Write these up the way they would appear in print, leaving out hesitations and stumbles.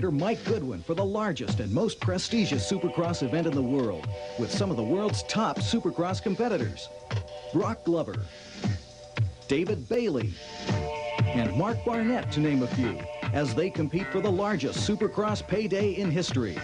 Mike Goodwin for the largest and most prestigious Supercross event in the world, with some of the world's top Supercross competitors. Brock Glover, David Bailey, and Mark Barnett, to name a few, as they compete for the largest Supercross payday in history.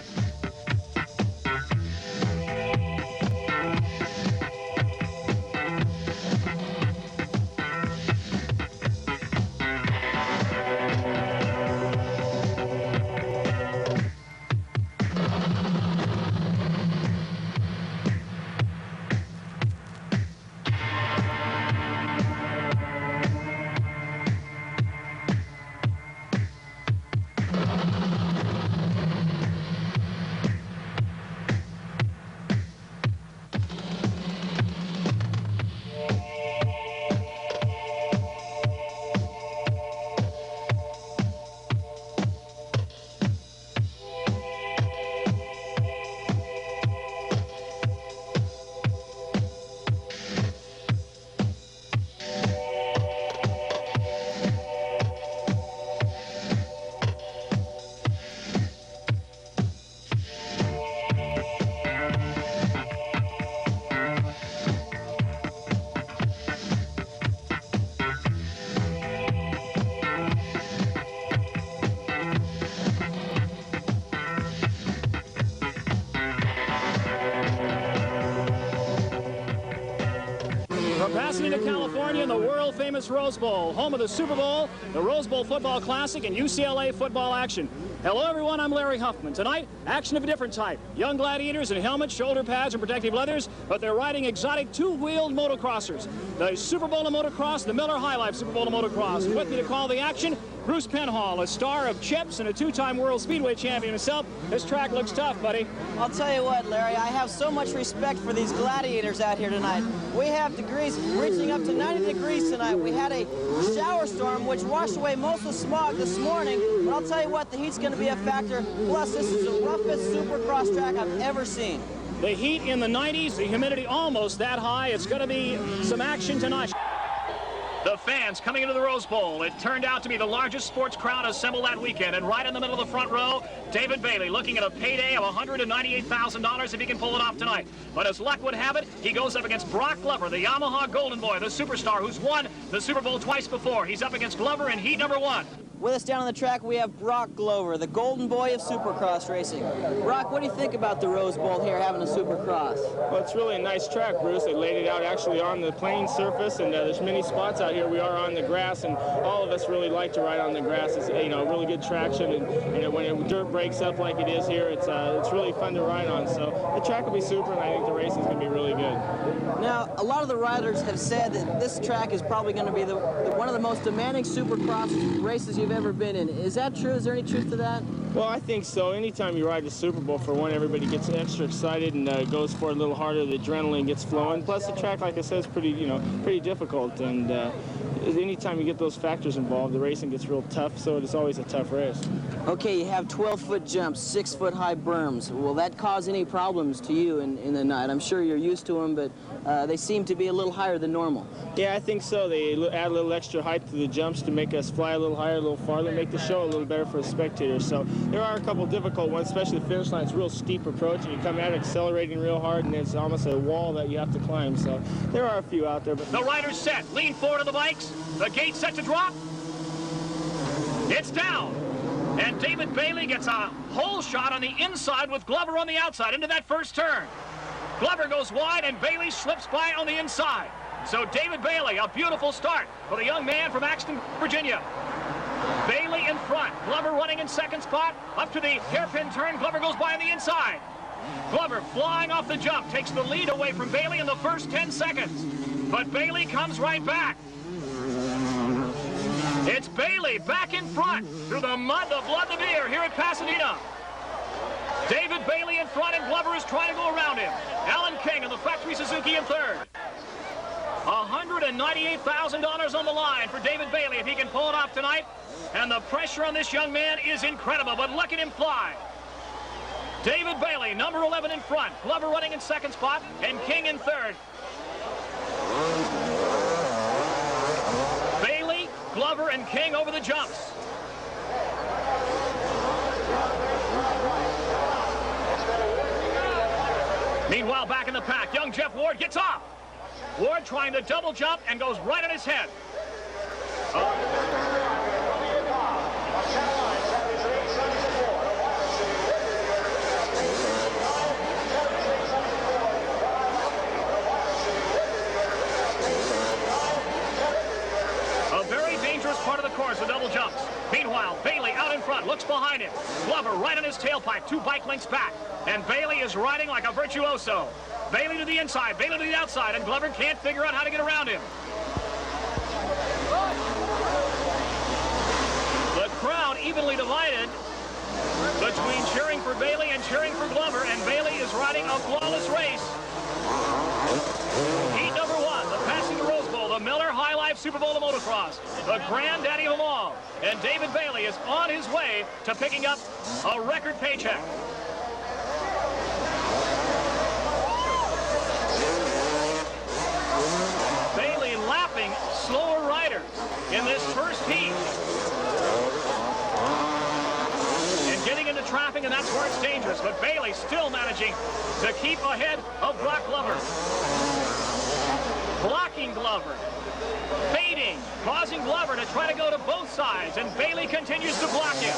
From Pasadena, California, the world-famous Rose Bowl, home of the Super Bowl, the Rose Bowl Football Classic, and UCLA football action. Hello, everyone. I'm Larry Huffman. Tonight, action of a different type. Young gladiators in helmets, shoulder pads, and protective leathers, but they're riding exotic two-wheeled motocrossers. The Super Bowl of motocross, the Miller High Life Super Bowl of motocross. With me to call the action, Bruce Penhall, a star of Chips and a two-time World Speedway champion himself. This track looks tough, buddy. I'll tell you what, Larry, I have so much respect for these gladiators out here tonight. We have degrees reaching up to 90 degrees tonight. We had a shower storm which washed away most of the smog this morning, but I'll tell you what, the heat's going to be a factor. Plus, this is the roughest Supercross track I've ever seen. The heat in the 90s, the humidity almost that high. It's going to be some action tonight. The fans coming into the Rose Bowl. It turned out to be the largest sports crowd assembled that weekend. And right in the middle of the front row, David Bailey looking at a payday of $198,000 if he can pull it off tonight. But as luck would have it, he goes up against Brock Glover, the Yamaha Golden Boy, the superstar who's won the Super Bowl twice before. He's up against Glover in heat number 1. With us down on the track, we have Brock Glover, the golden boy of Supercross racing. Brock, what do you think about the Rose Bowl here, having a Supercross? Well, it's really a nice track, Bruce. They laid it out actually on the plain surface, and there's many spots out here. We are on the grass, and all of us really like to ride on the grass. It's, you know, really good traction, and when dirt breaks up like it is here, it's really fun to ride on. So the track will be super, and I think the racing is going to be really good. Now, a lot of the riders have said that this track is probably going to be one of the most demanding Supercross races you've ever been in. Is that true? Is there any truth to that? Well, I think so. Anytime you ride the Super Bowl, for one, everybody gets extra excited and goes for it a little harder. The adrenaline gets flowing. Plus, the track, like I said, is pretty difficult. And anytime you get those factors involved, the racing gets real tough. So it's always a tough race. Okay, you have 12-foot jumps, 6-foot-high berms. Will that cause any problems to you in the night? I'm sure you're used to them, but they seem to be a little higher than normal. Yeah, I think so. They add a little extra height to the jumps to make us fly a little higher, a little farther, make the show a little better for the spectators. So there are a couple difficult ones, especially the finish line. It's a real steep approach, and you come at it accelerating real hard, and it's almost a wall that you have to climb. So there are a few out there. But the riders set. Lean forward of the bikes. The gate set to drop. It's down. And David Bailey gets a hole shot on the inside with Glover on the outside into that first turn. Glover goes wide, and Bailey slips by on the inside. So David Bailey, a beautiful start for the young man from Axton, Virginia. Bailey in front, Glover running in second spot. Up to the hairpin turn, Glover goes by on the inside. Glover flying off the jump, takes the lead away from Bailey in the first 10 seconds. But Bailey comes right back. It's Bailey back in front through the mud, the blood, the beer here at Pasadena. David Bailey in front, and Glover is trying to go around him. Alan King of the factory Suzuki in third. $198,000 on the line for David Bailey if he can pull it off tonight. And the pressure on this young man is incredible, but look at him fly. David Bailey, number 11 in front. Glover running in second spot, and King in third. Bailey, Glover, and King over the jumps. Meanwhile, back in the pack, young Jeff Ward gets off. Ward trying to double jump and goes right on his head. A very dangerous part of the course with double jumps. Meanwhile, Bailey out in front, looks behind him. Glover right on his tailpipe, 2 bike lengths back. And Bailey is riding like a virtuoso. Bailey to the inside, Bailey to the outside, and Glover can't figure out how to get around him. The crowd evenly divided between cheering for Bailey and cheering for Glover, and Bailey is riding a flawless race. Heat number 1, the Passing the Rose Bowl, the Miller High Life Super Bowl of Motocross, the granddaddy of them all. And David Bailey is on his way to picking up a record paycheck. Bailey lapping slower riders in this first heat. And getting into traffic, and that's where it's dangerous. But Bailey still managing to keep ahead of Brock Glover. Blocking Glover. Fading, causing Glover to try to go to both sides, and Bailey continues to block him.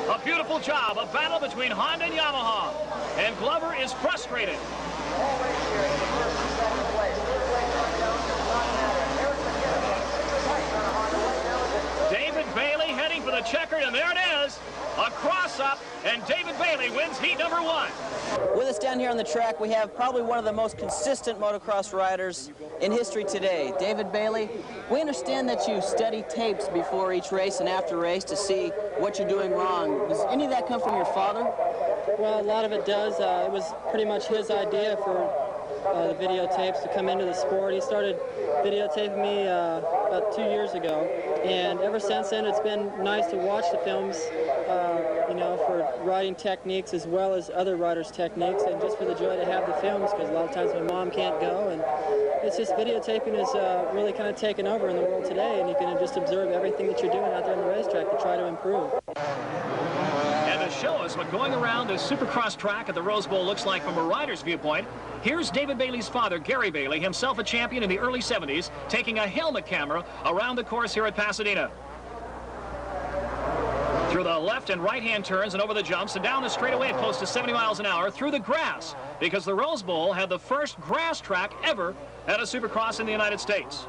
A beautiful job, a battle between Honda and Yamaha. And Glover is frustrated. David Bailey heading for the checkered, and there it is. A cross-up, and David Bailey wins heat number 1. With us down here on the track, we have probably one of the most consistent motocross riders in history today, David Bailey. We understand that you study tapes before each race and after race to see what you're doing wrong. Does any of that come from your father? Well, a lot of it does. It was pretty much his idea for the videotapes to come into the sport. He started videotaping me about 2 years ago, and ever since then it's been nice to watch the films, you know, for riding techniques as well as other riders' techniques, and just for the joy to have the films, because a lot of times my mom can't go, and it's just videotaping is really kind of taken over in the world today, and you can just observe everything that you're doing out there on the racetrack to try to improve. And to show us what going around the Supercross track at the Rose Bowl looks like from a rider's viewpoint, here's David Bailey's father, Gary Bailey, himself a champion in the early 70s, taking a helmet camera around the course here at Pasadena. Through the left and right-hand turns and over the jumps and down the straightaway at close to 70 miles an hour through the grass, because the Rose Bowl had the first grass track ever at a Supercross in the United States.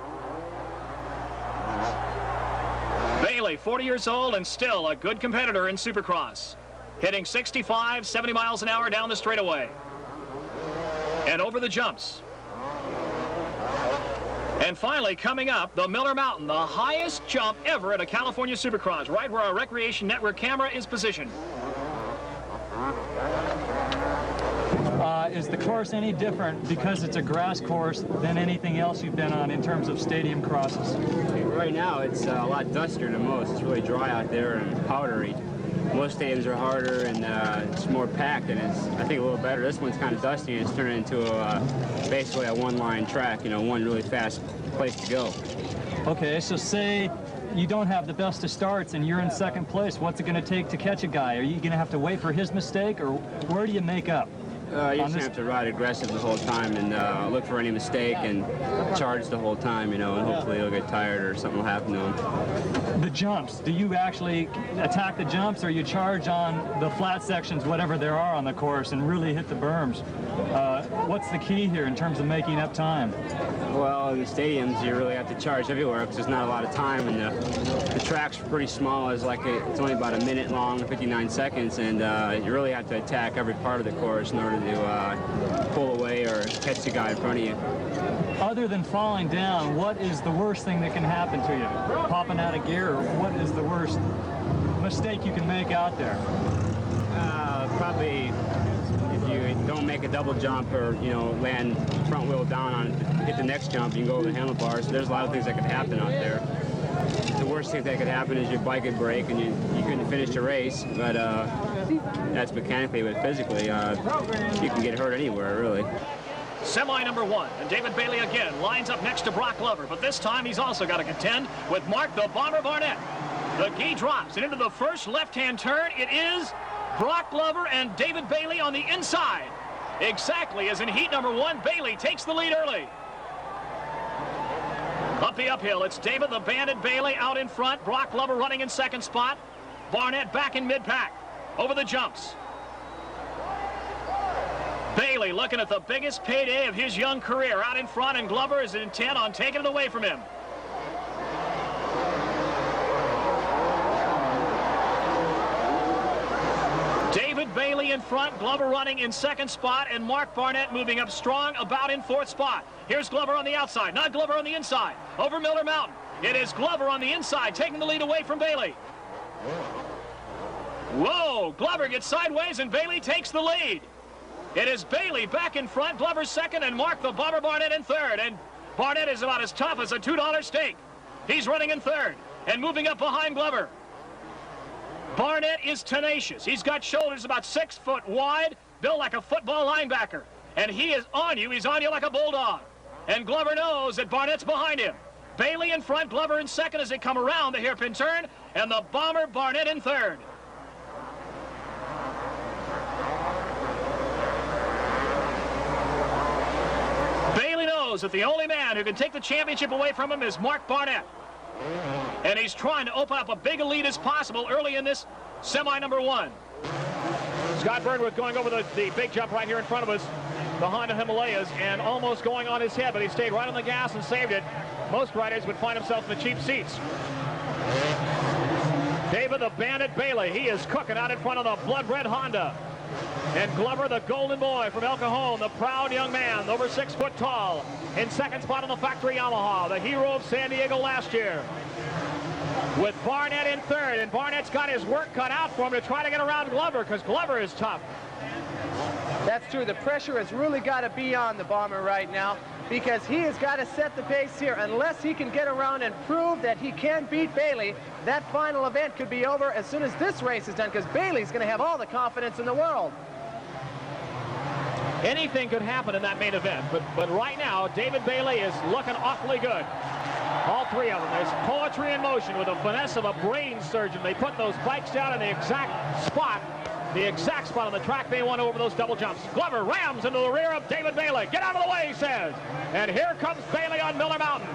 Bailey, 40 years old and still a good competitor in Supercross, hitting 65, 70 miles an hour down the straightaway and over the jumps. And finally, coming up, the Miller Mountain, the highest jump ever at a California Supercross, right where our Recreation Network camera is positioned. Is the course any different because it's a grass course than anything else you've been on in terms of stadium crosses? Right now, it's a lot dustier than most. It's really dry out there and powdery. Most stadiums are harder and it's more packed, and it's, I think, a little better. This one's kind of dusty, and it's turning into basically a one-line track, you know, one really fast place to go. Okay, so say you don't have the best of starts and you're in second place. What's it going to take to catch a guy? Are you going to have to wait for his mistake, or where do you make up? You just have to ride aggressive the whole time and look for any mistake and charge the whole time, you know, and hopefully he'll get tired or something will happen to him. The jumps, do you actually attack the jumps, or you charge on the flat sections, whatever there are on the course, and really hit the berms? What's the key here in terms of making up time? Well, in the stadiums, you really have to charge everywhere because there's not a lot of time, and the track's pretty small. It's only about a minute long, 59 seconds, and you really have to attack every part of the course in order to pull away or catch the guy in front of you. Other than falling down, what is the worst thing that can happen to you? Popping out of gear, or what is the worst mistake you can make out there? Probably if you don't make a double jump or, you know, land front wheel down on it, hit the next jump, you can go over the handlebars. So there's a lot of things that could happen out there. The worst thing that could happen is your bike would break and you couldn't finish the race, but that's mechanically, but physically, you can get hurt anywhere, really. Semi number 1, and David Bailey again lines up next to Brock Glover, but this time he's also got to contend with Mark the Bomber Barnett. The gi drops, and into the first left-hand turn, it is Brock Glover and David Bailey on the inside. exactly as in heat number 1. Bailey takes the lead early. Up the uphill, it's David the Bandit Bailey out in front. Brock Glover running in second spot. Barnett back in mid-pack. Over the jumps. Bailey looking at the biggest payday of his young career out in front, and Glover is intent on taking it away from him. David Bailey in front, Glover running in second spot, and Mark Barnett moving up strong about in fourth spot. Here's Glover on the outside, not Glover on the inside. Over Miller Mountain. It is Glover on the inside, taking the lead away from Bailey. Whoa, Glover gets sideways and Bailey takes the lead. It is Bailey back in front, Glover second, and Mark the Bomber Barnett in third. And Barnett is about as tough as a $2 steak. He's running in third and moving up behind Glover. Barnett is tenacious. He's got shoulders about 6 foot wide, built like a football linebacker. And he is on you. He's on you like a bulldog. And Glover knows that Barnett's behind him. Bailey in front, Glover in second as they come around the hairpin turn, and the Bomber Barnett in third. Bailey knows that the only man who can take the championship away from him is Mark Barnett. And he's trying to open up a big lead as possible early in this semi number 1. Scott Burnworth going over the big jump right here in front of us, the Honda Himalayas, and almost going on his head, but he stayed right on the gas and saved it. Most riders would find themselves in the cheap seats. David the Bandit Bailey, he is cooking out in front of the blood red Honda. And Glover, the golden boy from El Cajon, the proud young man, over 6 foot tall, in second spot on the factory Yamaha, the hero of San Diego last year. With Barnett in third, and Barnett's got his work cut out for him to try to get around Glover, because Glover is tough. That's true. The pressure has really got to be on the Bomber right now, because he has got to set the pace here. Unless he can get around and prove that he can beat Bailey, that final event could be over as soon as this race is done, because Bailey's going to have all the confidence in the world. Anything could happen in that main event, but right now, David Bailey is looking awfully good. All three of them. There's poetry in motion with the finesse of a brain surgeon. They put those bikes down in the exact spot on the track they want over those double jumps. Glover rams into the rear of David Bailey. Get out of the way, he says. And here comes Bailey on Miller Mountain.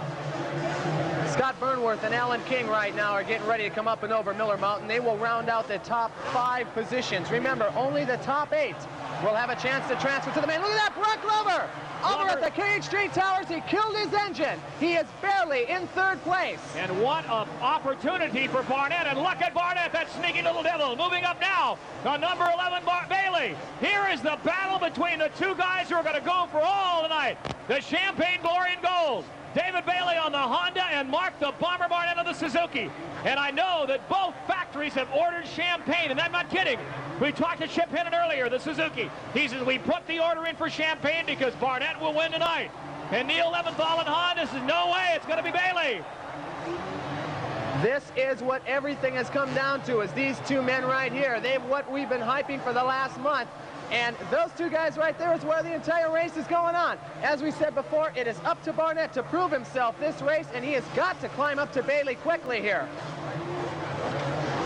Scott Burnworth and Alan King right now are getting ready to come up and over Miller Mountain. They will round out the top 5 positions. Remember, only the top 8 will have a chance to transfer to the main. Look at that, Brock Glover! Over at the KH3 Towers, he killed his engine. He is barely in third place. And what an opportunity for Barnett. And look at Barnett, that sneaky little devil, moving up now to number 11, Bailey. Here is the battle between the two guys who are going to go for all tonight. The Champagne Glory in gold. David Bailey on the Honda and Mark the Bomber Barnett on the Suzuki. And I know that both factories have ordered champagne, and I'm not kidding. We talked to Chip Hinnon earlier, the Suzuki. He says, we put the order in for champagne because Barnett will win tonight. And Neil Leventhal and Honda says, no way, it's going to be Bailey. This is what everything has come down to, is these two men right here. They've what we've been hyping for the last month. And those two guys right there is where the entire race is going on. As we said before, it is up to Barnett to prove himself this race, and he has got to climb up to Bailey quickly here.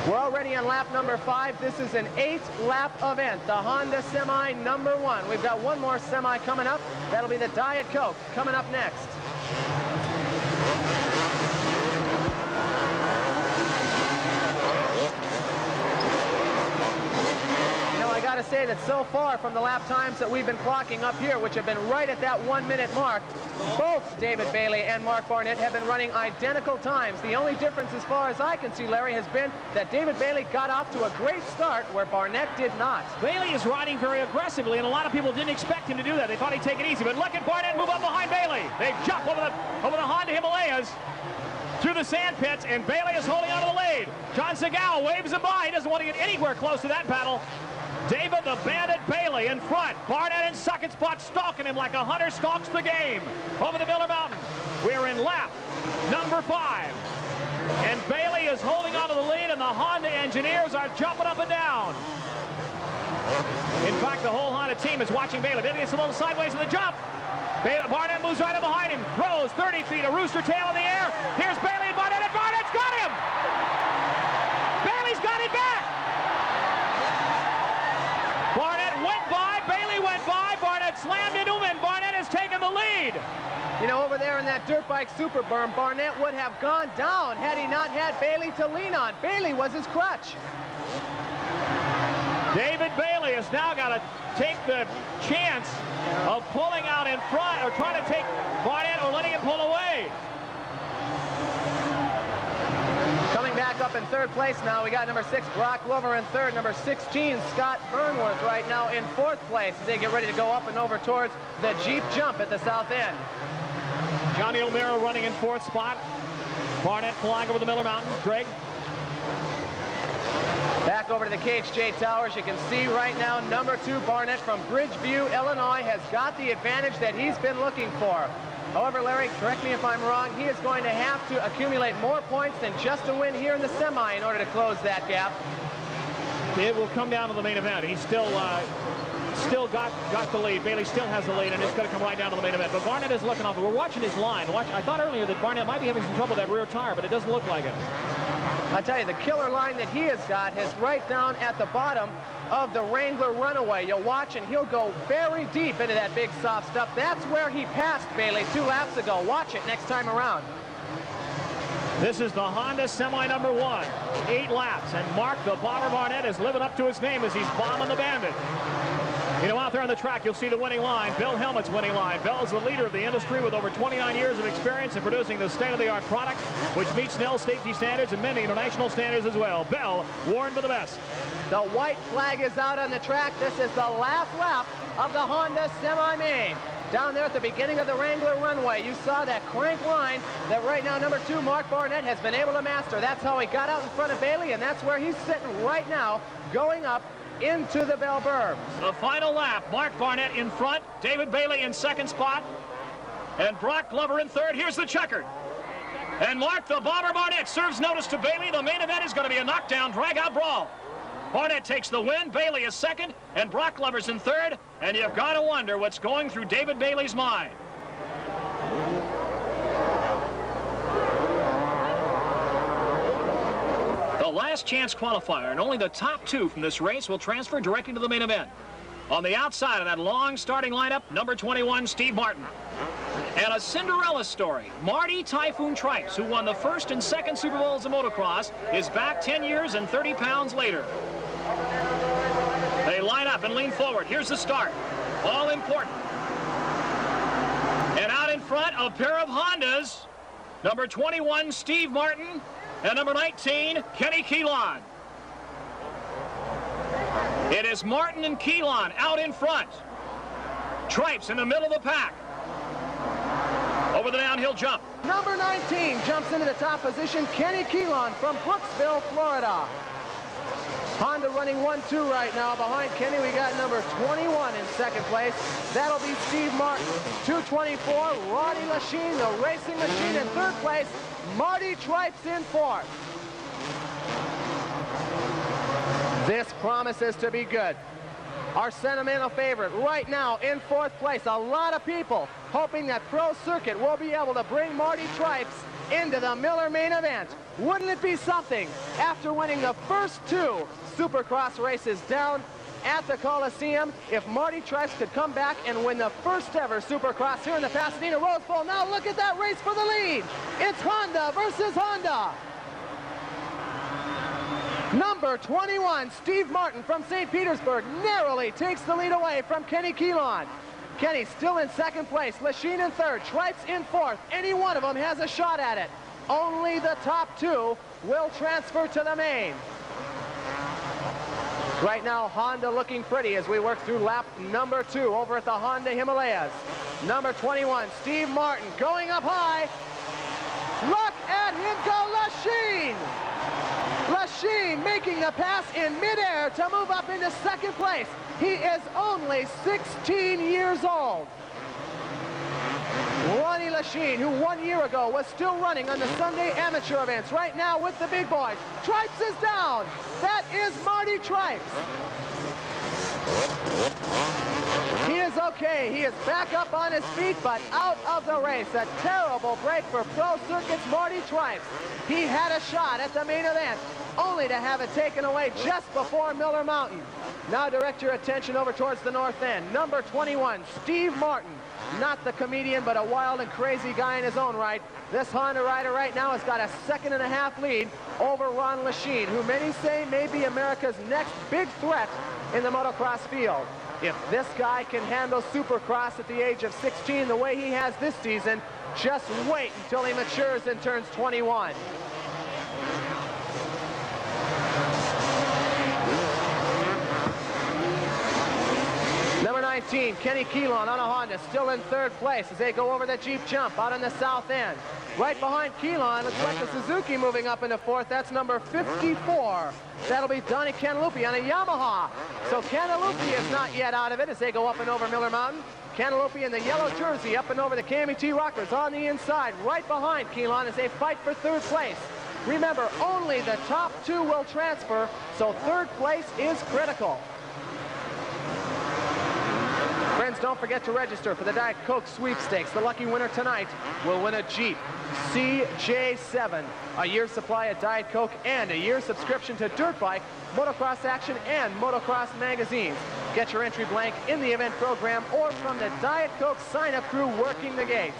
We're already on lap number 5. This is an 8-lap event, the Honda Semi number 1. We've got one more semi coming up. That'll be the Diet Coke coming up next. I got to say that so far from the lap times that we've been clocking up here, which have been right at that 1-minute mark, both David Bailey and Mark Barnett have been running identical times. The only difference, as far as I can see, Larry, has been that David Bailey got off to a great start where Barnett did not. Bailey is riding very aggressively, and a lot of people didn't expect him to do that. They thought he'd take it easy, but look at Barnett move up behind Bailey. They jump over the Honda Himalayas through the sand pits, and Bailey is holding on to the lead. John Segal waves him by. He doesn't want to get anywhere close to that battle. David the Bandit Bailey in front. Barnett in second spot, stalking him like a hunter stalks the game. Over the Miller Mountain. We're in lap number 5. And Bailey is holding on to the lead, and the Honda engineers are jumping up and down. In fact, the whole Honda team is watching Bailey. Bailey gets a little sideways in the jump. Barnett moves right up behind him. Throws 30 feet, a rooster tail in the air. Here's Bailey and Barnett, and Barnett's got him! Bailey's got him back! Barnett went by, Bailey went by, there in that dirt bike super berm. Barnett would have gone down had he not had Bailey to lean on. Bailey was his crutch. David Bailey has now got to take the chance of pulling out in front or trying to take Barnett or letting him pull away. Coming back up in third place now, we got number 6, Brock Glover in third. Number 16, Scott Burnworth right now in fourth place as they get ready to go up and over towards the Jeep jump at the south end. Johnny O'Meara running in fourth spot. Barnett flying over the Miller Mountain. Greg? Back over to the KHJ Towers. You can see right now number 2 Barnett from Bridgeview, Illinois has got the advantage that he's been looking for. However, Larry, correct me if I'm wrong, he is going to have to accumulate more points than just a win here in the semi in order to close that gap. It will come down to the main event. He's still got the lead. Bailey still has the lead, and it's going to come right down to the main event. But Barnett is looking off. We're watching his line. I thought earlier that Barnett might be having some trouble with that rear tire, but it doesn't look like it. I tell you, the killer line that he has got is right down at the bottom of the Wrangler runaway. You'll watch, and he'll go very deep into that big soft stuff. That's where he passed Bailey 2 laps ago. Watch it next time around. This is the Honda Semi number 1. 8 laps, and Mark the Bomber Barnett is living up to his name as he's bombing the Bandit. You know, out there on the track, you'll see the winning line, Bill Helmut's winning line. Bill is the leader of the industry with over 29 years of experience in producing the state-of-the-art product, which meets Snell safety standards and many international standards as well. Bill, warned for the best. The white flag is out on the track. This is the last lap of the Honda Semi-Main. Down there at the beginning of the Wrangler runway, you saw that crank line that right now number 2, Mark Barnett, has been able to master. That's how he got out in front of Bailey, and that's where he's sitting right now, going up into the Bell Burbs. The final lap, Mark Barnett in front, David Bailey in second spot, and Brock Glover in third. Here's the checkered. And Mark the Bomber Barnett serves notice to Bailey. The main event is going to be a knockdown, drag-out brawl. Barnett takes the win, Bailey is second, and Brock Glover's in third, and you've got to wonder what's going through David Bailey's mind. The last chance qualifier, and only the top 2 from this race will transfer directly to the main event. On the outside of that long starting lineup, number 21, Steve Martin. And a Cinderella story. Marty Typhoon Tripes, who won the first and second Super Bowls of motocross, is back 10 years and 30 pounds later. They line up and lean forward. Here's the start. All important. And out in front, a pair of Hondas. Number 21, Steve Martin, and number 19, Kenny Keelan. It is Martin and Keelan out in front. Tripes in the middle of the pack. Over the downhill jump. Number 19 jumps into the top position, Kenny Keelan from Brooksville, Florida. Honda running 1-2 right now. Behind Kenny, we got number 21 in second place. That'll be Steve Martin. 224, Ronnie Lachine, the racing machine, in third place. Marty Tripes in fourth. This promises to be good. Our sentimental favorite right now in fourth place. A lot of people hoping that Pro Circuit will be able to bring Marty Tripes into the Miller main event. Wouldn't it be something after winning the first 2 Supercross races down at the Coliseum if Marty Tripes could come back and win the first ever Supercross here in the Pasadena Rose Bowl? Now look at that race for the lead. It's Honda versus Honda. Number 21, Steve Martin from St. Petersburg, narrowly takes the lead away from Kenny Keelan. Kenny still in second place, Lachine in third, Tripes in fourth. Any one of them has a shot at it. Only the top 2 will transfer to the main. Right now, Honda looking pretty as we work through lap number 2 over at the Honda Himalayas. Number 21, Steve Martin going up high. Look at him go, Lachine! Lachine making the pass in midair to move up into second place. He is only 16 years old. Ronnie Lachine, who 1 year ago was still running on the Sunday amateur events, right now with the big boys. Tripes is down. That is Marty Tripes. He is okay. He is back up on his feet, but out of the race. A terrible break for Pro Circuit's Marty Tripes. He had a shot at the main event, only to have it taken away just before Miller Mountain. Now direct your attention over towards the north end. Number 21, Steve Martin. not the comedian, but a wild and crazy guy in his own right. This Honda rider right now has got a 2.5 lead over Ron Lachine, who many say may be America's next big threat in the motocross field. If this guy can handle Supercross at the age of 16 the way he has this season, just wait until he matures and turns 21. Number 19, Kenny Keelan on a Honda, still in 3rd place as they go over the Jeep jump out on the south end. Right behind Keelan, looks like the Suzuki moving up into 4th. That's number 54. That'll be Donnie Cantalupi on a Yamaha. So Cantalupi is not yet out of it as they go up and over Miller Mountain. Cantalupi in the yellow jersey up and over the Cami T Rockers on the inside, right behind Keelan as they fight for 3rd place. Remember, only the top 2 will transfer, so 3rd place is critical. Friends, don't forget to register for the Diet Coke sweepstakes. The lucky winner tonight will win a Jeep CJ7, a year's supply of Diet Coke, and a year's subscription to Dirt Bike, Motocross Action, and Motocross magazines. Get your entry blank in the event program or from the Diet Coke sign-up crew working the gates.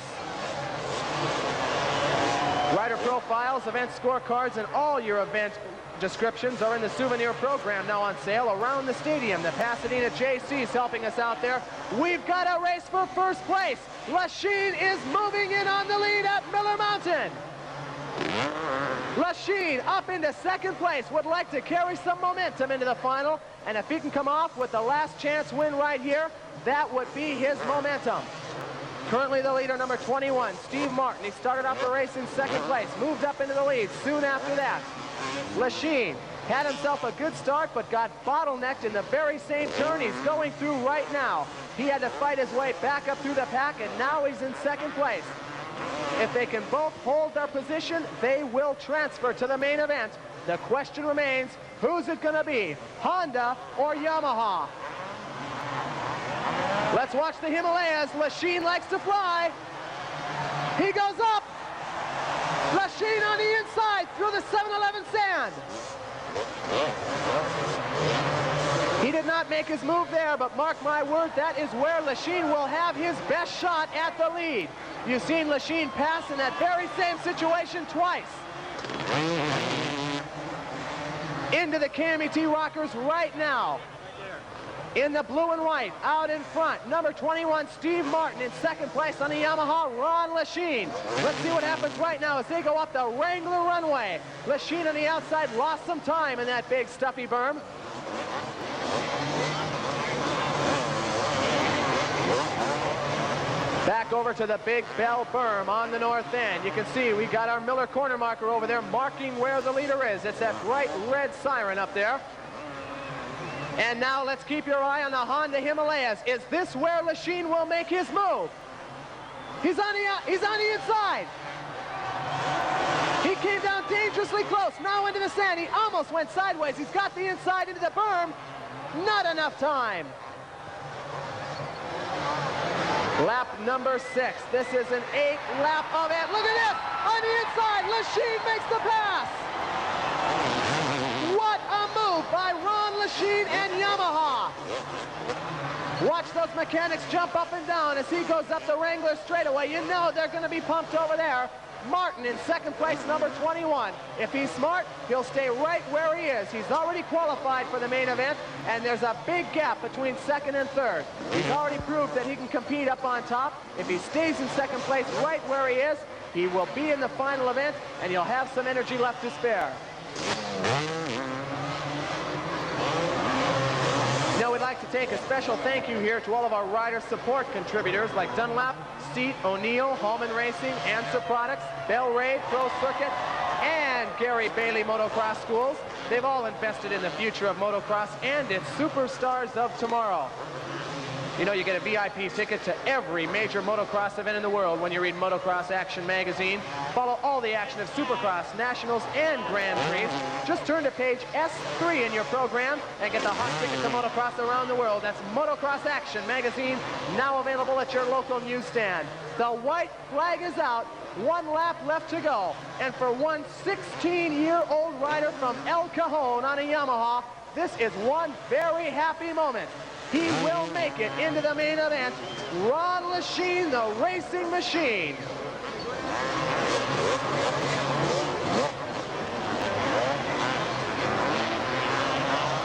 Rider profiles, event scorecards, and all your event descriptions are in the souvenir program now on sale around the stadium. The Pasadena JC's helping us out there. We've got a race for 1st place. Lachine is moving in on the lead at Miller Mountain. Lachine up into 2nd place, would like to carry some momentum into the final, and if he can come off with the last chance win right here, that would be his momentum. Currently the leader, number 21, Steve Martin. He started off the race in 2nd place, moved up into the lead soon after that. Lachine had himself a good start, but got bottlenecked in the very same turn he's going through right now. He had to fight his way back up through the pack, and now he's in 2nd place. If they can both hold their position, they will transfer to the main event. The question remains, who's it going to be, Honda or Yamaha? Let's watch the Himalayas. Lachine likes to fly. He goes up. Lachine on the inside through the 7-Eleven sand. He did not make his move there, but mark my word, that is where Lachine will have his best shot at the lead. You've seen Lachine pass in that very same situation twice. Into the Cami T Rockers right now. In the blue and white, out in front, number 21, Steve Martin in 2nd place on the Yamaha, Ron Lachine. Let's see what happens right now as they go up the Wrangler runway. Lachine on the outside lost some time in that big stuffy berm. Back over to the Big Bell berm on the north end. You can see we got our Miller corner marker over there marking where the leader is. It's that bright red siren up there. And now let's keep your eye on the Honda Himalayas. Is this where Lachine will make his move? He's on the inside. He came down dangerously close, now into the sand. He almost went sideways. He's got the inside into the berm. Not enough time. Lap number 6. This is an 8-lap event. Look at this! On the inside, Lachine makes the pass. What a move by Ron Lachine and Yamaha. Watch those mechanics jump up and down as he goes up the Wrangler straightaway. You know they're going to be pumped over there. Martin in 2nd place, number 21. If he's smart, he'll stay right where he is. He's already qualified for the main event, and there's a big gap between 2nd and 3rd. He's already proved that he can compete up on top. If he stays in 2nd place right where he is, he will be in the final event, and he'll have some energy left to spare. Now we'd like to take a special thank you here to all of our rider support contributors like Dunlap, Seat, O'Neill, Hallman Racing, Answer Products, Bell Raid, Pro Circuit, and Gary Bailey Motocross Schools. They've all invested in the future of motocross and its superstars of tomorrow. You know, you get a VIP ticket to every major motocross event in the world when you read Motocross Action magazine. Follow all the action of Supercross, Nationals, and Grand Prix. Just turn to page S3 in your program and get the hot ticket to motocross around the world. That's Motocross Action magazine, now available at your local newsstand. The white flag is out. 1 lap left to go. And for one 16-year-old rider from El Cajon on a Yamaha, this is one very happy moment. he will make it into the main event. Ron Lechien, the racing machine.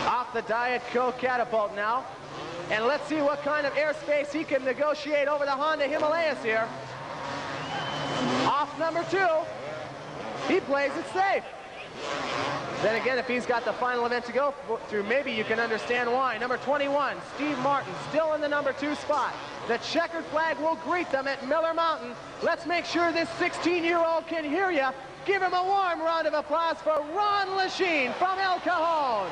Off the Diet Coke catapult now. And let's see what kind of airspace he can negotiate over the Honda Himalayas here. Off number 2. He plays it safe. Then again, if he's got the final event to go through, maybe you can understand why. Number 21, Steve Martin, still in the number 2 spot. The checkered flag will greet them at Miller Mountain. Let's make sure this 16-year-old can hear you. Give him a warm round of applause for Ron Lechien from El Cajon.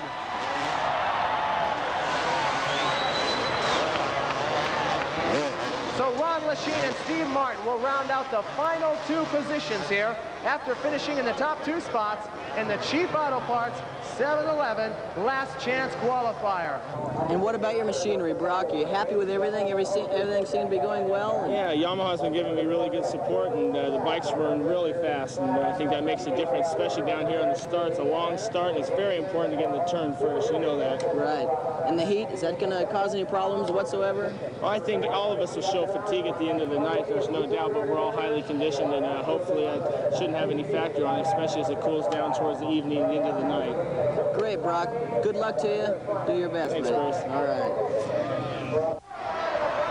So Ron Lechien and Steve Martin will round out the final 2 positions here after finishing in the top 2 spots in the Cheap Auto Parts 7-Eleven Last Chance Qualifier. And what about your machinery, Brock? Are you happy with everything? Everything seemed to be going well? Yeah, Yamaha's been giving me really good support, and the bikes run really fast, and I think that makes a difference, especially down here on the start. It's a long start, and it's very important to get in the turn first. You know that. Right. And the heat, is that going to cause any problems whatsoever? Well, I think all of us will show fatigue at the end of the night, there's no doubt, but we're all highly conditioned, and hopefully it shouldn't have any factor on it, especially as it cools down towards the evening and the end of the night. Great, Brock. Good luck to you. Do your best, Thanks, buddy. Bruce. All right.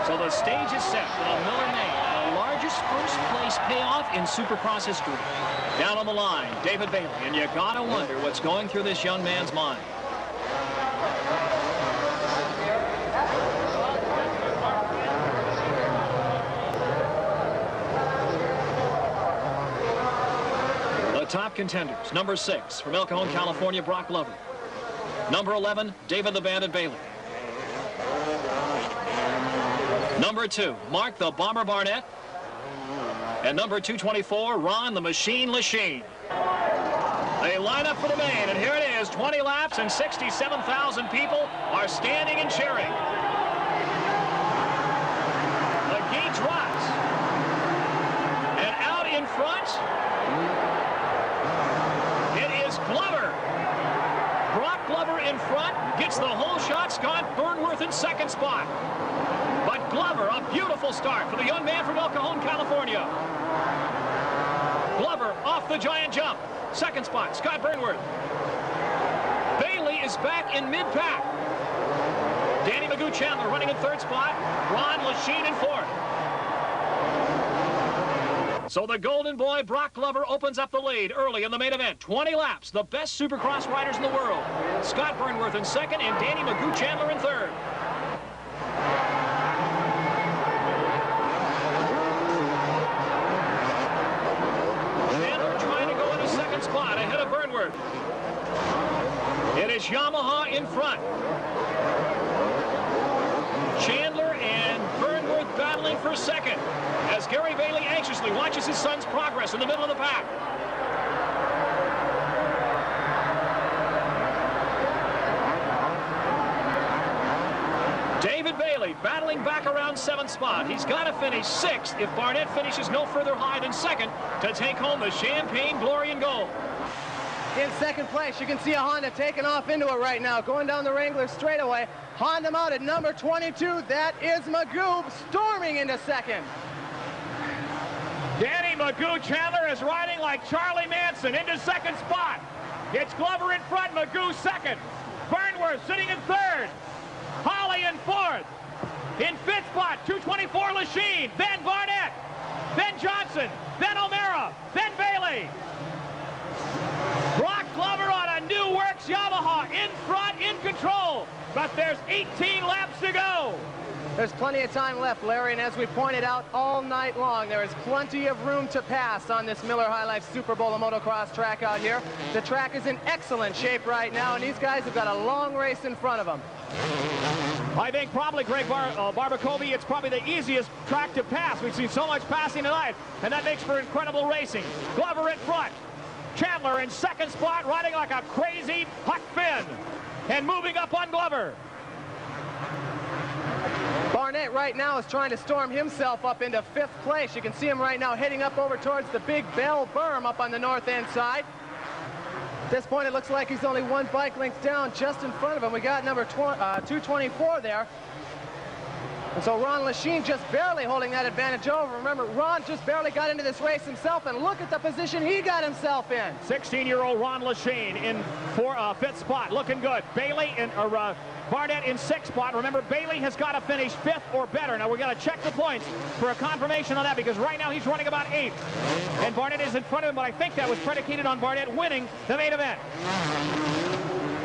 So the stage is set for the Miller Main, the largest first-place payoff in Supercross history. Down on the line, David Bailey, and you gotta wonder what's going through this young man's mind. The top contenders, number 6 from El Cajon, California, Brock Glover. Number 11, David the Bandit Bailey. Number 2, Mark the Bomber Barnett. And number 224, Ron the Machine Lechien. They line up for the main, and here it is, 20 laps and 67,000 people are standing and cheering. The gate drops. And out in front, it is Glover. Brock Glover in front, gets the whole shot. Scott Burnworth in second spot. But Glover, a beautiful start for the young man from El Cajon, California. Glover off the giant jump. Second spot, Scott Burnworth. Bailey is back in mid-pack. Danny Magoo Chandler running in third spot. Ron Lechien in fourth. So the Golden Boy, Brock Glover, opens up the lead early in the main event. 20 laps, the best Supercross riders in the world. Scott Burnworth in second and Danny Magoo Chandler in third. Chandler trying to go in a second spot ahead of Burnworth. It is Yamaha in front. Chandler and Burnworth battling for second as Gary Bailey anxiously watches his son's progress in the middle of the pack. David Bailey battling back around seventh spot. He's got to finish sixth if Barnett finishes no further high than second to take home the Champagne Glory and Gold. In second place, you can see a Honda taking off into it right now, going down the Wrangler straightaway. Honda out at number 22. That is Magoo storming into second. Danny Magoo Chandler is riding like Charlie Manson into second spot. It's Glover in front, Magoo second. Burnworth sitting in third. Holly in fourth. In fifth spot, 224 Lechien, then Barnett, then Johnson, then O'Mara, then Bailey. Brock Glover on a new Works Yamaha in front, in control, but there's 18 laps to go. There's plenty of time left, Larry, and as we pointed out all night long, there is plenty of room to pass on this Miller High Life Super Bowl of motocross track out here. The track is in excellent shape right now, and these guys have got a long race in front of them. I think probably, Greg Barbacovi, it's probably the easiest track to pass. We've seen so much passing tonight, and that makes for incredible racing. Glover in front. Chandler in second spot, riding like a crazy Huck Finn, and moving up on Glover. Barnett right now is trying to storm himself up into fifth place. You can see him right now heading up over towards the Big Bell berm up on the north end side. At this point, it looks like he's only one bike length down just in front of him. We got number 224 there. And so Ron Lechien just barely holding that advantage over. Remember, Ron just barely got into this race himself, and look at the position he got himself in. 16-year-old Ron Lechien in fifth spot, looking good. Bailey Barnett in sixth spot. Remember, Bailey has got to finish fifth or better. Now, we're going to check the points for a confirmation on that, because right now he's running about eighth. And Barnett is in front of him, but I think that was predicated on Barnett winning the main event.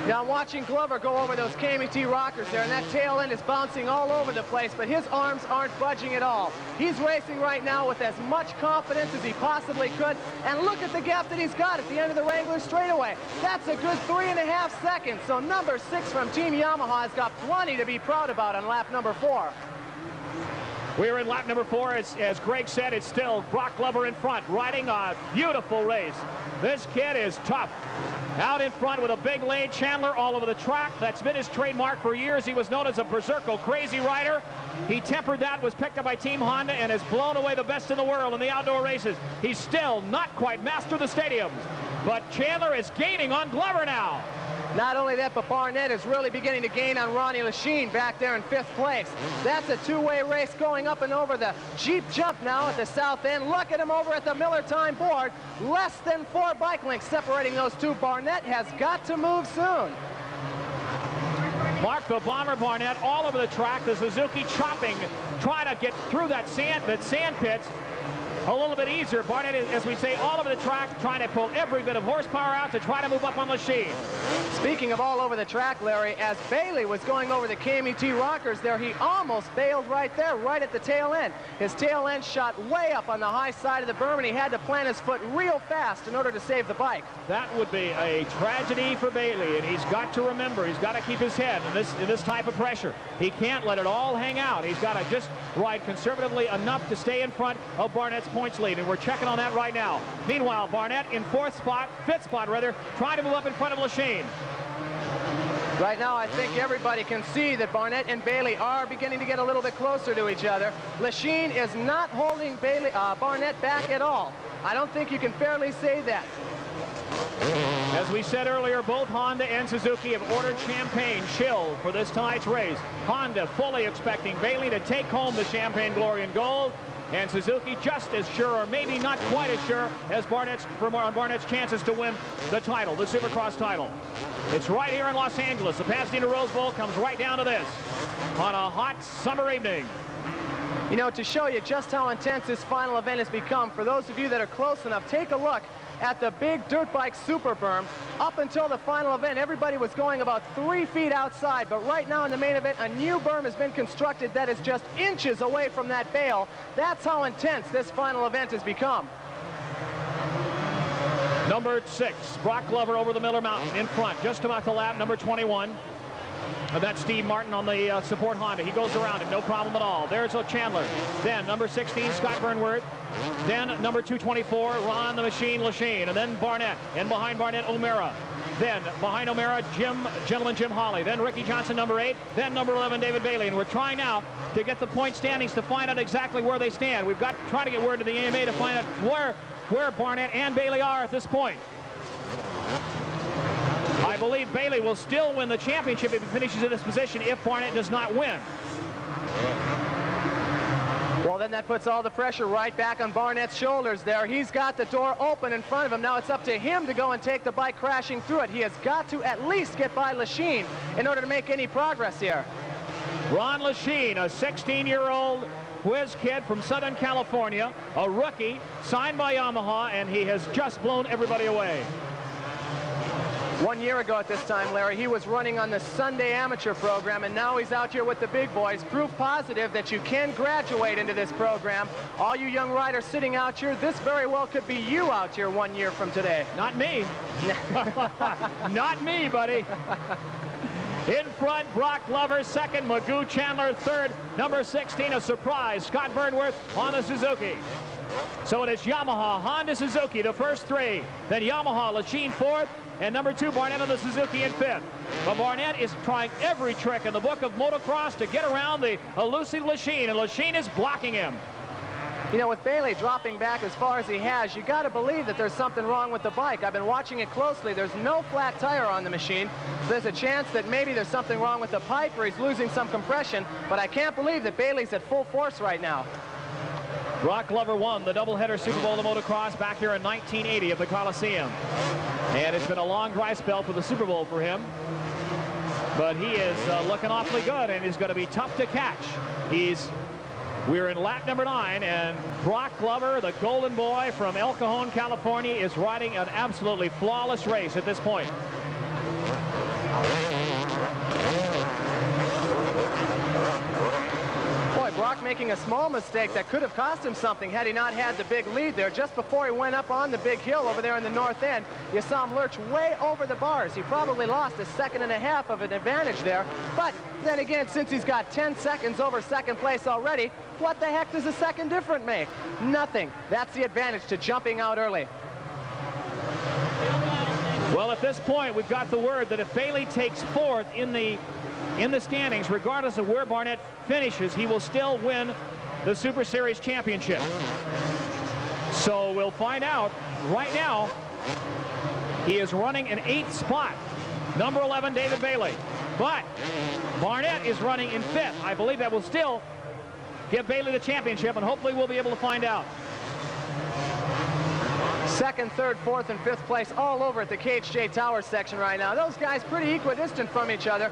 Now, I'm watching Glover go over those KMT rockers there, and that tail end is bouncing all over the place, but his arms aren't budging at all. He's racing right now with as much confidence as he possibly could, and look at the gap that he's got at the end of the Wrangler straightaway. That's a good 3.5 seconds, so number 6 from Team Yamaha has got plenty to be proud about on lap number 4. We're in lap number 4. As Greg said, it's still Brock Glover in front, riding a beautiful race. This kid is tough. Out in front with a big lead. Chandler all over the track. That's been his trademark for years. He was known as a berserko crazy rider. He tempered that, was picked up by Team Honda, and has blown away the best in the world in the outdoor races. He's still not quite mastered the stadiums. But Chandler is gaining on Glover now. Not only that, but Barnett is really beginning to gain on Ronnie Lechien back there in 5th place. That's a two-way race going up and over the Jeep jump now at the south end. Look at him over at the Miller time board. Less than 4 bike lengths separating those two. Barnett has got to move soon. Mark the Bomber Barnett all over the track. The Suzuki chopping, trying to get through that sand pits a little bit easier. Barnett is, as we say, all over the track, trying to pull every bit of horsepower out to try to move up on Lechien. Speaking of all over the track, Larry, as Bailey was going over the KMT rockers there, he almost bailed right there, right at the tail end. His tail end shot way up on the high side of the berm, and he had to plant his foot real fast in order to save the bike. That would be a tragedy for Bailey, and he's got to remember, he's got to keep his head in this type of pressure. He can't let it all hang out. He's got to just ride conservatively enough to stay in front of Barnett's points lead, and we're checking on that right now. Meanwhile, Barnett in fifth spot, trying to move up in front of Lechien. Right now, I think everybody can see that Barnett and Bailey are beginning to get a little bit closer to each other. Lechien is not holding Barnett back at all. I don't think you can fairly say that. As we said earlier, both Honda and Suzuki have ordered champagne chilled for this tonight's race. Honda fully expecting Bailey to take home the champagne glory and gold, and Suzuki just as sure, or maybe not quite as sure, as Barnett's chances to win the title, the Supercross title. It's right here in Los Angeles. The Pasadena Rose Bowl comes right down to this on a hot summer evening. You know, to show you just how intense this final event has become, for those of you that are close enough, take a look at the big dirt bike super berm. Up until the final event, everybody was going about 3 feet outside, but right now in the main event, a new berm has been constructed that is just inches away from that bale. That's how intense this final event has become. Number 6, Brock Glover over the Miller Mountain in front, just about the lap. Number 21. That's Steve Martin on the support Honda. He goes around him, no problem at all. There's Chandler. Then number 16, Scott Burnworth. Then number 224, Ron the Machine Lechien. And then Barnett. And behind Barnett, O'Mara. Then behind O'Mara, Jim Hawley. Then Ricky Johnson, number 8. Then number 11, David Bailey. And we're trying now to get the point standings to find out exactly where they stand. We've got to try to get word to the AMA to find out where Barnett and Bailey are at this point. I believe Bailey will still win the championship if he finishes in this position if Barnett does not win. Well, then that puts all the pressure right back on Barnett's shoulders there. He's got the door open in front of him. Now it's up to him to go and take the bike crashing through it. He has got to at least get by Lechien in order to make any progress here. Ron Lechien, a 16-year-old whiz kid from Southern California, a rookie, signed by Yamaha, and he has just blown everybody away. 1 year ago at this time, Larry, he was running on the Sunday amateur program, and now he's out here with the big boys. Proof positive that you can graduate into this program. All you young riders sitting out here, this very well could be you out here 1 year from today. Not me. Not me, buddy. In front, Brock Glover, second, Magoo Chandler, third, number 16, a surprise, Scott Burnworth on the Suzuki. So it is Yamaha, Honda, Suzuki, the first 3. Then Yamaha, Lechien, 4th. And number 2, Barnett on the Suzuki in 5th. But Barnett is trying every trick in the book of motocross to get around the elusive Lechien, and Lechien is blocking him. You know, with Bailey dropping back as far as he has, you got to believe that there's something wrong with the bike. I've been watching it closely. There's no flat tire on the machine. There's a chance that maybe there's something wrong with the pipe or he's losing some compression, but I can't believe that Bailey's at full force right now. Brock Glover won the doubleheader Super Bowl of motocross back here in 1980 at the Coliseum. And it's been a long dry spell for the Super Bowl for him. But he is looking awfully good and is going to be tough to catch. We're in lap number 9, and Brock Glover, the golden boy from El Cajon, California, is riding an absolutely flawless race at this point. Brock making a small mistake that could have cost him something had he not had the big lead there. Just before he went up on the big hill over there in the north end, you saw him lurch way over the bars. He probably lost 1.5 seconds of an advantage there. But then again, since he's got 10 seconds over second place already, what the heck does a second difference make? Nothing. That's the advantage to jumping out early. Well, at this point, we've got the word that if Bailey takes 4th in the standings, regardless of where Barnett finishes, he will still win the Super Series championship. So we'll find out. Right now, he is running an 8th spot. Number 11, David Bailey. But Barnett is running in 5th. I believe that will still give Bailey the championship, and hopefully we'll be able to find out. 2nd, 3rd, 4th, and 5th place all over at the KHJ Tower section right now. Those guys pretty equidistant from each other.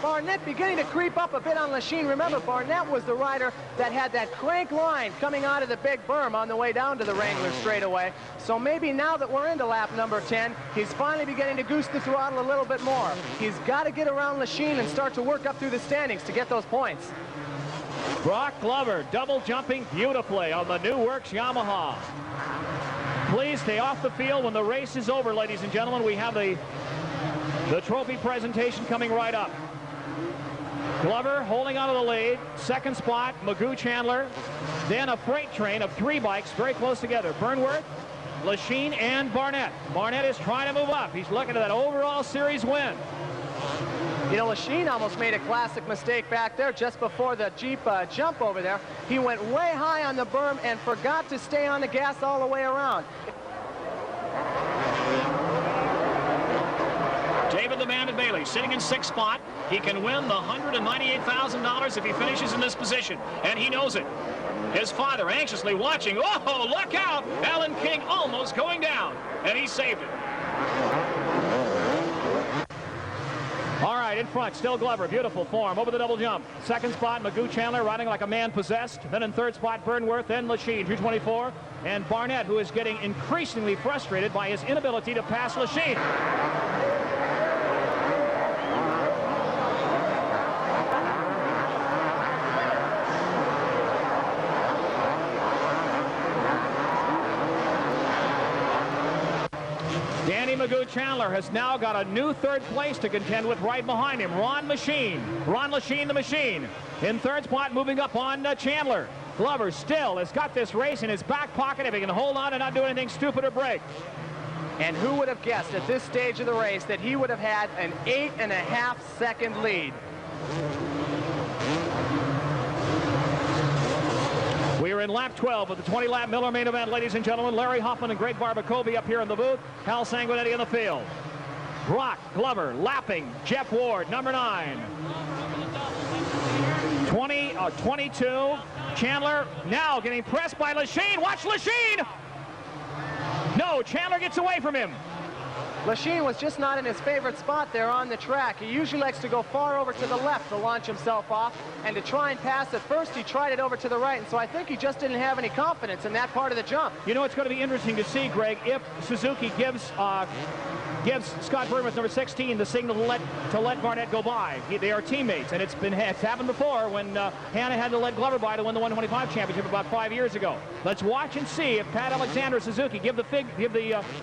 Barnett beginning to creep up a bit on Lachine. Remember, Barnett was the rider that had that crank line coming out of the big berm on the way down to the Wrangler straightaway. So maybe now that we're into lap number 10, he's finally beginning to goose the throttle a little bit more. He's got to get around Lachine and start to work up through the standings to get those points. Brock Glover double jumping beautifully on the New Works Yamaha. Please stay off the field when the race is over, ladies and gentlemen. We have the trophy presentation coming right up. Glover holding on to the lead. 2nd spot, Magoo Chandler. Then a freight train of 3 bikes very close together. Burnworth, Lachine, and Barnett. Barnett is trying to move up. He's looking at that overall series win. You know, Lachine almost made a classic mistake back there just before the Jeep jump over there. He went way high on the berm and forgot to stay on the gas all the way around. David the Man and Bailey sitting in 6th spot. He can win the $198,000 if he finishes in this position, and he knows it. His father anxiously watching. Oh, look out! Alan King almost going down, and he saved it. All right, in front, still Glover. Beautiful form over the double jump. 2nd spot, Magoo Chandler riding like a man possessed. Then in 3rd spot, Burnworth, then Lachine, 224. And Barnett, who is getting increasingly frustrated by his inability to pass Lachine. Magoo Chandler has now got a new 3rd place to contend with right behind him. Ron Lachine the Machine. In 3rd spot, moving up on Chandler. Glover still has got this race in his back pocket if he can hold on and not do anything stupid or break. And who would have guessed at this stage of the race that he would have had an 8.5 second lead? We are in lap 12 of the 20-lap Miller main event, ladies and gentlemen. Larry Hoffman and Greg Barbacovi up here in the booth. Hal Sanguinetti in the field. Brock Glover lapping Jeff Ward, number 9. 22. Chandler now getting pressed by Lachine. Watch Lachine! No, Chandler gets away from him. Lachine was just not in his favorite spot there on the track. He usually likes to go far over to the left to launch himself off, and to try and pass at first, he tried it over to the right, and so I think he just didn't have any confidence in that part of the jump. You know, it's going to be interesting to see, Greg, if Suzuki gives Scott Burnworth, number 16, the signal to let Barnett go by. They are teammates, and it's happened before when Hanna had to let Glover by to win the 125 championship about 5 years ago. Let's watch and see if Pat Alexander Suzuki give the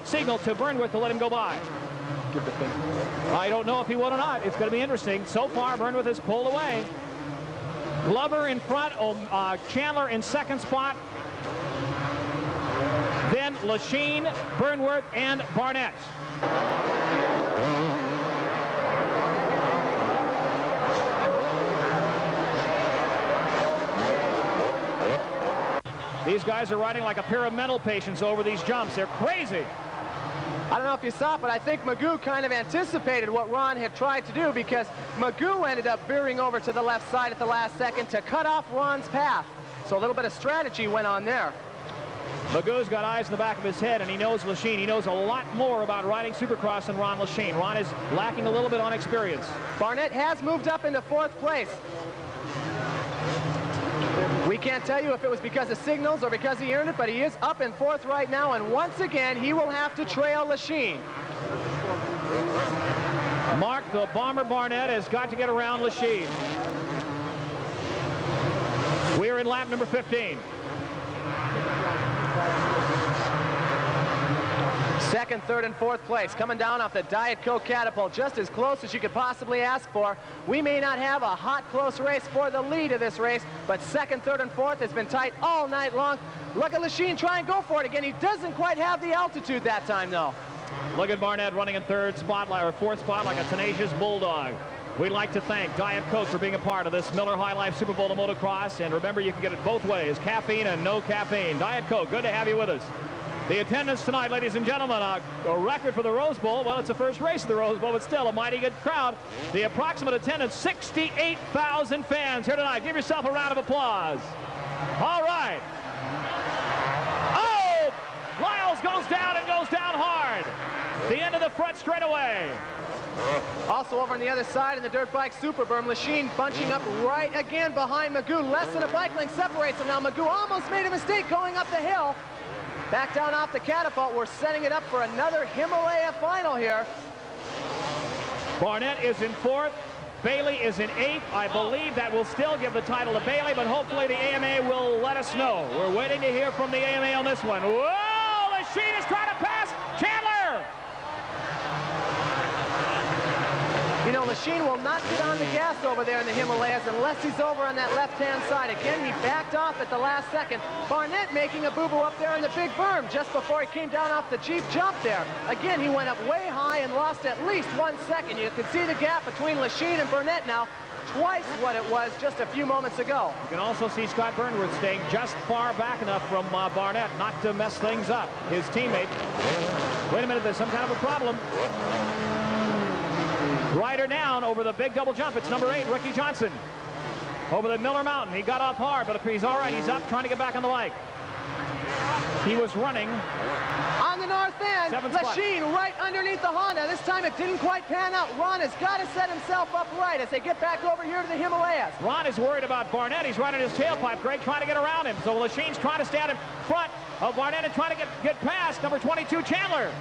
signal to Burnworth to let him go by. Give the signal. I don't know if he would or not. It's going to be interesting. So far, Burnworth has pulled away. Glover in front, Chandler in 2nd spot. Then Lachine, Burnworth, and Barnett. These guys are riding like a pair of mental patients over these jumps. They're crazy. I don't know if you saw it, but I think Magoo kind of anticipated what Ron had tried to do, because Magoo ended up veering over to the left side at the last second to cut off Ron's path. So a little bit of strategy went on there. Magoo's got eyes in the back of his head, and he knows Lechien. He knows a lot more about riding Supercross than Ron Lechien. Ron is lacking a little bit on experience. Barnett has moved up into 4th place. We can't tell you if it was because of signals or because he earned it, but he is up in 4th right now, and once again, he will have to trail Lechien. Mark the Bomber Barnett has got to get around Lechien. We're in lap number 15. 2nd, 3rd, and 4th place, coming down off the Diet Coke catapult, just as close as you could possibly ask for. We may not have a hot, close race for the lead of this race, but 2nd, 3rd, and 4th has been tight all night long. Look at Lechien try and go for it again. He doesn't quite have the altitude that time, though. Look at Barnett running in 3rd spot, or 4th spot, like a tenacious bulldog. We'd like to thank Diet Coke for being a part of this Miller High Life Super Bowl of Motocross, and remember, you can get it both ways, caffeine and no caffeine. Diet Coke, good to have you with us. The attendance tonight, ladies and gentlemen, a record for the Rose Bowl. Well, it's the first race of the Rose Bowl, but still a mighty good crowd. The approximate attendance, 68,000 fans here tonight. Give yourself a round of applause. All right. Oh! Lyles goes down and goes down hard. The end of the front straightaway. Also over on the other side in the dirt bike super berm, Lechien bunching up right again behind Magoo. Less than a bike length separates them now. Magoo almost made a mistake going up the hill. Back down off the catapult. We're setting it up for another Himalaya final here. Barnett is in 4th. Bailey is in 8th. I believe that will still give the title to Bailey, but hopefully the AMA will let us know. We're waiting to hear from the AMA on this one. Whoa! Lechien is trying to pass Chandler! You know, Lechien will not get on the gas over there in the Himalayas unless he's over on that left-hand side. Again, he backed off at the last second. Barnett making a boo-boo up there in the big berm just before he came down off the Jeep jump there. Again, he went up way high and lost at least 1 second. You can see the gap between Lechien and Barnett now. Twice what it was just a few moments ago. You can also see Scott Burnworth staying just far back enough from Barnett not to mess things up. His teammate. Wait a minute, there's some kind of a problem. Rider down over the big double jump. It's number 8, Ricky Johnson. Over the Miller Mountain. He got off hard, but he's all right. He's up, trying to get back on the bike. He was running on the north end. Lechien right underneath the Honda. This time it didn't quite pan out. Ron has got to set himself up right as they get back over here to the Himalayas. Ron is worried about Barnett. He's running his tailpipe. Greg trying to get around him. So Lechien's trying to stand in front of Barnett and trying to get past number 22, Chandler.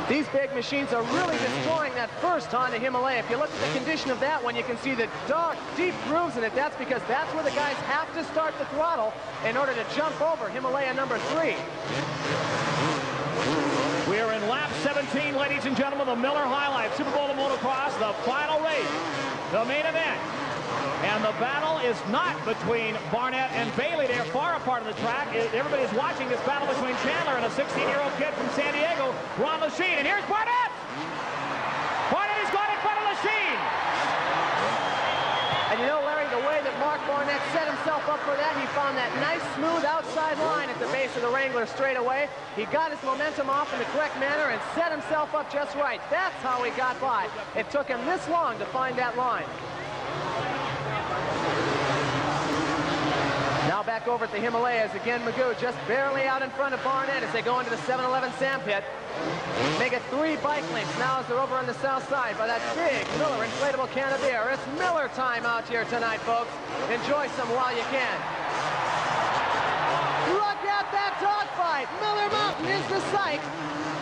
These big machines are really destroying that first Honda Himalaya. If you look at the condition of that one, you can see the dark, deep grooves in it. That's because that's where the guys have to start the throttle in order to jump over Himalaya number 3. We are in lap 17, ladies and gentlemen, the Miller High Life Super Bowl of Motocross, the final race, the main event. And the battle is not between Barnett and Bailey. They're far apart on the track. Everybody's watching this battle between Chandler and a 16-year-old kid from San Diego, Ron Lechien. And here's Barnett! Barnett has gone in front of Lechien! And you know, Larry, the way that Mark Barnett set himself up for that, he found that nice, smooth outside line at the base of the Wrangler straightaway. He got his momentum off in the correct manner and set himself up just right. That's how he got by. It took him this long to find that line. Now back over at the Himalayas. Again, Magoo just barely out in front of Barnett as they go into the 7-Eleven sandpit. Make it 3 bike lengths now as they're over on the south side by that big Miller inflatable can of beer. It's Miller time out here tonight, folks. Enjoy some while you can. Look at that dogfight. Miller Mountain is the site.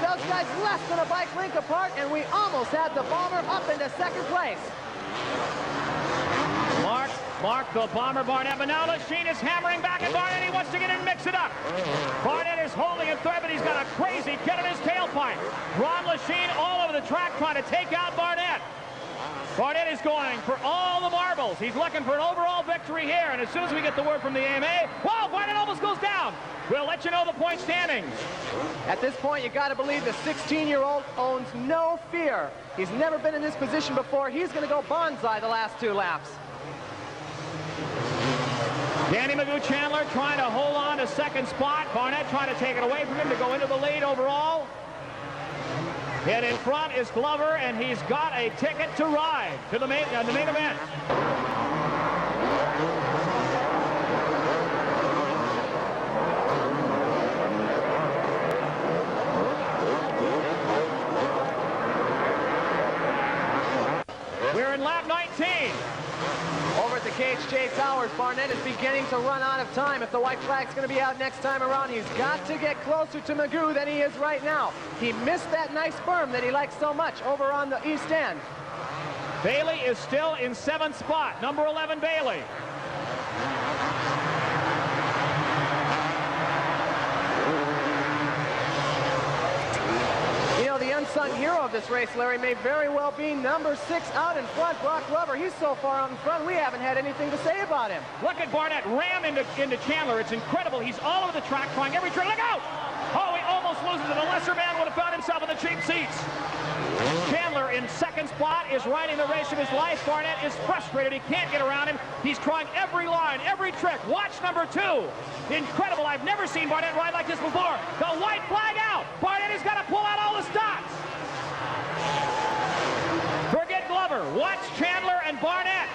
Those guys less than a bike length apart, and we almost had the Bomber up into 2nd place. Mark the Bomber Barnett, but now Lechien is hammering back at Barnett. He wants to get in and mix it up. Barnett is holding him thread, but he's got a crazy kid in his tailpipe. Ron Lechien all over the track trying to take out Barnett. Barnett is going for all the marbles. He's looking for an overall victory here, and as soon as we get the word from the AMA, whoa, Barnett almost goes down. We'll let you know the point standings. At this point, you got to believe the 16-year-old owns no fear. He's never been in this position before. He's going to go bonsai the last 2 laps. Danny Magoo-Chandler trying to hold on to second spot. Barnett trying to take it away from him to go into the lead overall. And in front is Glover, and he's got a ticket to ride to the main event. We're in lap 19. Over at the KHJ Towers, Barnett is beginning to run out of time. If the white flag's going to be out next time around, he's got to get closer to Magoo than he is right now. He missed that nice berm that he likes so much over on the east end. Bailey is still in 7th spot. Number 11, Bailey. You know, the unsung hero of this race, Larry, may very well be number 6 out in front, Brock Glover. He's so far out in front, we haven't had anything to say about him. Look at Barnett ram into Chandler. It's incredible. He's all over the track trying every trick. Look out! Oh, he almost loses it. A lesser man would have found himself in the cheap seats. Chandler in 2nd spot is riding the race of his life. Barnett is frustrated. He can't get around him. He's trying every line, every trick. Watch number 2. Incredible. I've never seen Barnett ride like this before. The white flag out. Barnett has got to pull out all the stops. Forget Glover. Watch Chandler and Barnett.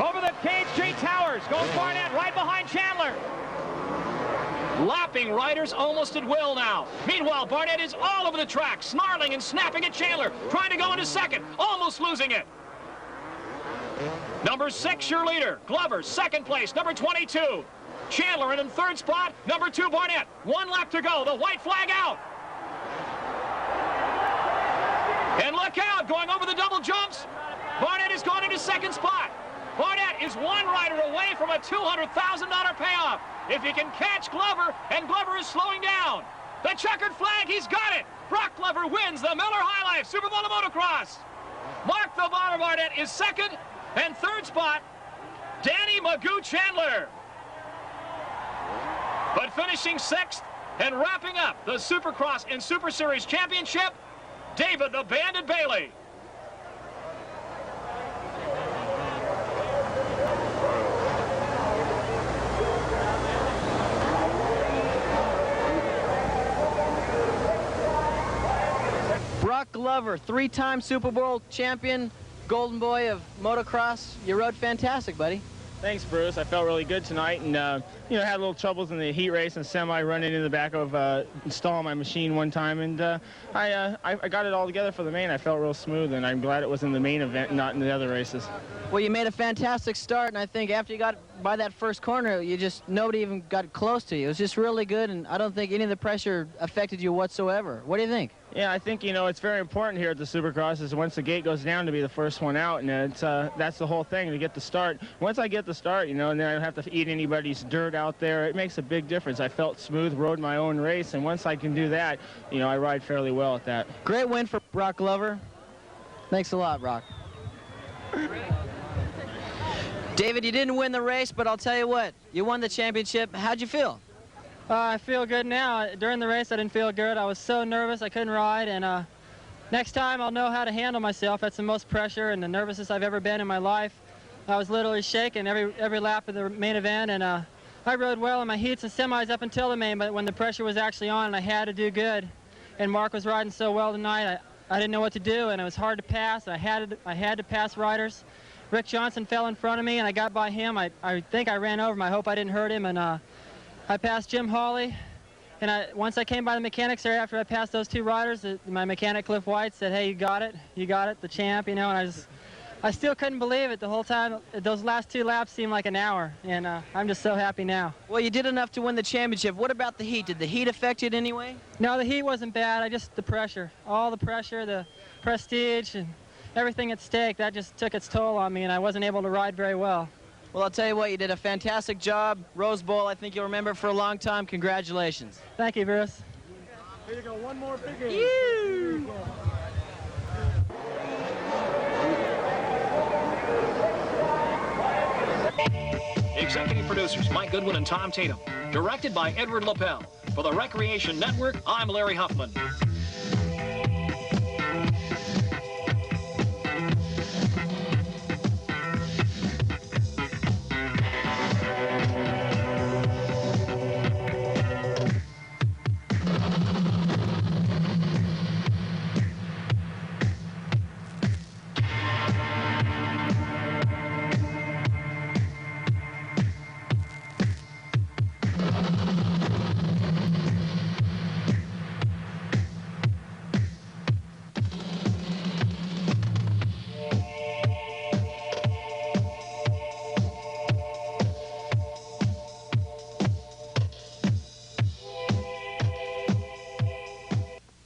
Over the KHJ Towers goes Barnett right behind Chandler. Lapping riders almost at will now. Meanwhile, Barnett is all over the track, snarling and snapping at Chandler, trying to go into 2nd, almost losing it. Number 6, your leader. Glover, 2nd place. Number 22. Chandler in 3rd spot. Number 2, Barnett. 1 lap to go. The white flag out. And look out, going over the double jumps. Barnett has gone into 2nd spot. Barnett is 1 rider away from a $200,000 payoff. If he can catch Glover, and Glover is slowing down. The checkered flag, he's got it. Brock Glover wins the Miller High Life Super Bowl of Motocross. Mark the Bonner Barnett is 2nd, and 3rd spot, Danny Magoo-Chandler. But finishing 6th and wrapping up the Supercross and Super Series Championship, David the Bandit Bailey. Brock Glover, 3-time Super Bowl champion, golden boy of motocross. You rode fantastic, buddy. Thanks, Bruce. I felt really good tonight, and you know, had a little troubles in the heat race and semi running in the back of installing my machine one time, and I got it all together for the main. I felt real smooth, and I'm glad it was in the main event, not in the other races. Well, you made a fantastic start, and I think after you got by that first corner, nobody even got close to you. It was just really good, and I don't think any of the pressure affected you whatsoever. What do you think? Yeah, I think, you know, it's very important here at the Supercross is once the gate goes down to be the first one out, and that's the whole thing, to get the start. Once I get the start, you know, and then I don't have to eat anybody's dirt out there, it makes a big difference. I felt smooth, rode my own race, and once I can do that, you know, I ride fairly well at that. Great win for Brock Glover. Thanks a lot, Brock. David, you didn't win the race, but I'll tell you what, you won the championship. How'd you feel? I feel good now. During the race, I didn't feel good. I was so nervous I couldn't ride, and next time I'll know how to handle myself. That's the most pressure and the nervousest I've ever been in my life. I was literally shaking every lap of the main event, and I rode well in my heats and semis up until the main, but when the pressure was actually on and I had to do good, and Mark was riding so well tonight, I didn't know what to do, and it was hard to pass. I had to pass riders. Rick Johnson fell in front of me, and I got by him. I think I ran over him. I hope I didn't hurt him, and I passed Jim Hawley, and once I came by the mechanics area after I passed those 2 riders, my mechanic Cliff White said, "Hey, you got it, the champ," you know, and I still couldn't believe it the whole time. Those last 2 laps seemed like an hour, and I'm just so happy now. Well, you did enough to win the championship. What about the heat? Did the heat affect you in any way? No, the heat wasn't bad. The pressure, all the pressure, the prestige, and everything at stake, that just took its toll on me, and I wasn't able to ride very well. Well, I'll tell you what, you did a fantastic job. Rose Bowl, I think you'll remember for a long time. Congratulations. Thank you, Bruce. Here you go, one more bigger. Executive producers Mike Goodwin and Tom Tatum. Directed by Edward Lapel. For the Recreation Network, I'm Larry Huffman.